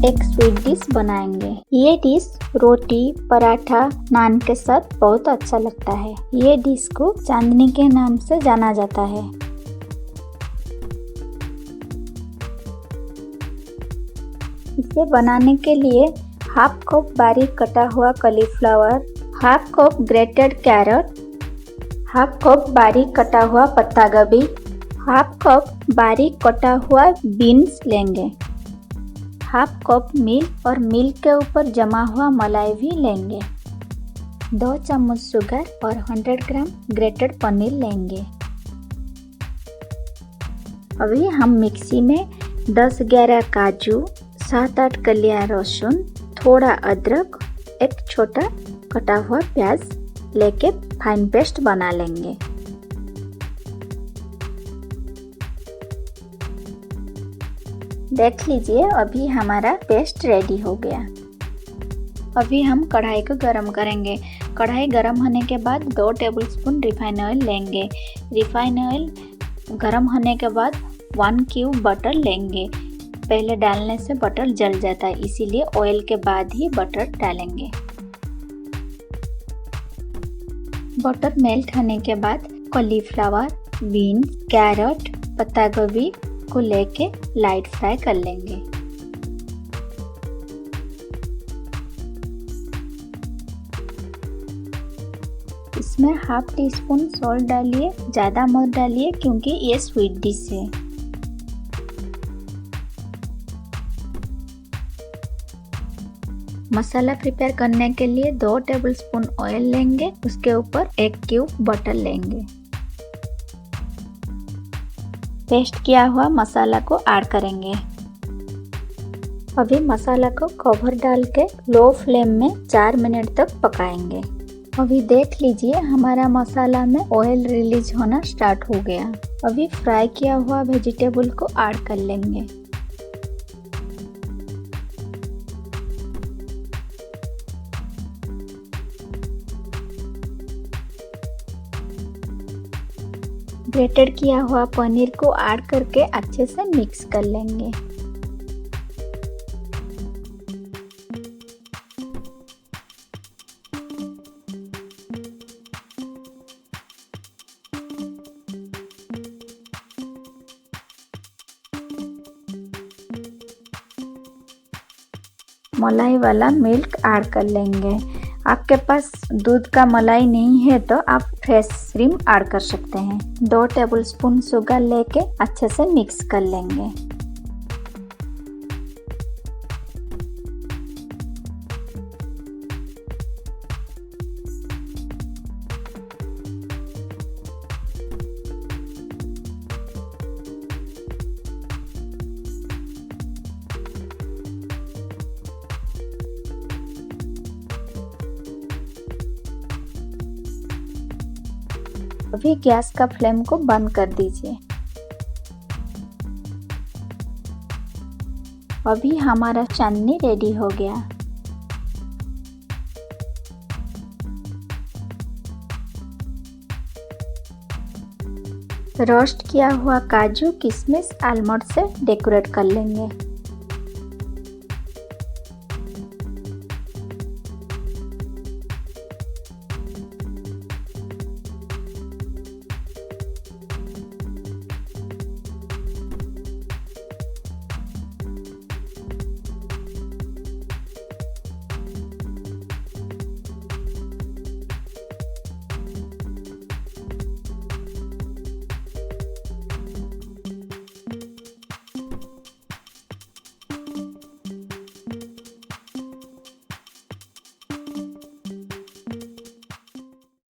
एक sweet dish बनाएंगे। ये डिश रोटी, पराठा, नान के साथ बहुत अच्छा लगता है। ये डिश को चांदनी के नाम से जाना जाता है। इसे बनाने के लिए हाफ कप बारीक कटा हुआ cauliflower, half cup grated carrot, हाफ कप बारीक कटा हुआ पत्ता गोभी, हाफ कप बारीक कटा हुआ बीन्स लेंगे। हाफ कप मिल्क और मिल्क के ऊपर जमा हुआ मलाई भी लेंगे। 2 चम्मच शुगर और 100 ग्राम ग्रेटेड पनीर लेंगे। अभी हम मिक्सी में 10-11 काजू, 7-8 कलियां लहसुन, थोड़ा अदरक, एक छोटा कटा हुआ प्याज लेके फाइन पेस्ट बना लेंगे। देख लीजिए, अभी हमारा पेस्ट रेडी हो गया। अभी हम कढ़ाई को गरम करेंगे। कढ़ाई गरम होने के बाद 2 टेबलस्पून रिफाइन ऑयल लेंगे। रिफाइन ऑयल गरम होने के बाद 1 क्यूब बटर लेंगे। पहले डालने से बटर जल जाता है, इसीलिए ऑयल के बाद ही बटर डालेंगे। बटर मेल्ट होने के बाद कॉलीफ्लावर, बीन्स, कैरट, पत्ता गोभी को लेके लाइट फ्राई कर लेंगे। इसमें हाफ टी स्पून सॉल्ट डालिए, ज़्यादा मत डालिए क्योंकि ये स्वीट डिश है। मसाला प्रिपेयर करने के लिए 2 टेबलस्पून ऑयल लेंगे, उसके ऊपर 1 क्यूब बटर लेंगे। पेस्ट किया हुआ मसाला को ऐड करेंगे। अभी मसाला को कवर डाल के लो फ्लेम में 4 मिनट तक पकाएंगे। अभी देख लीजिए, हमारा मसाला में ऑयल रिलीज होना स्टार्ट हो गया। अभी फ्राई किया हुआ वेजिटेबल को ऐड कर लेंगे। ग्रेटेड किया हुआ पनीर को ऐड करके अच्छे से मिक्स कर लेंगे। मलाई वाला मिल्क ऐड कर लेंगे। आपके पास दूध का मलाई नहीं है तो आप फ्रेश क्रीम ऐड कर सकते हैं। 2 टेबलस्पून शुगर लेके अच्छे से मिक्स कर लेंगे। अभी गैस का फ्लेम को बंद कर दीजिए। अभी हमारा चांदनी रेडी हो गया। रोस्ट किया हुआ काजू, किशमिश, आलमंड से डेकोरेट कर लेंगे।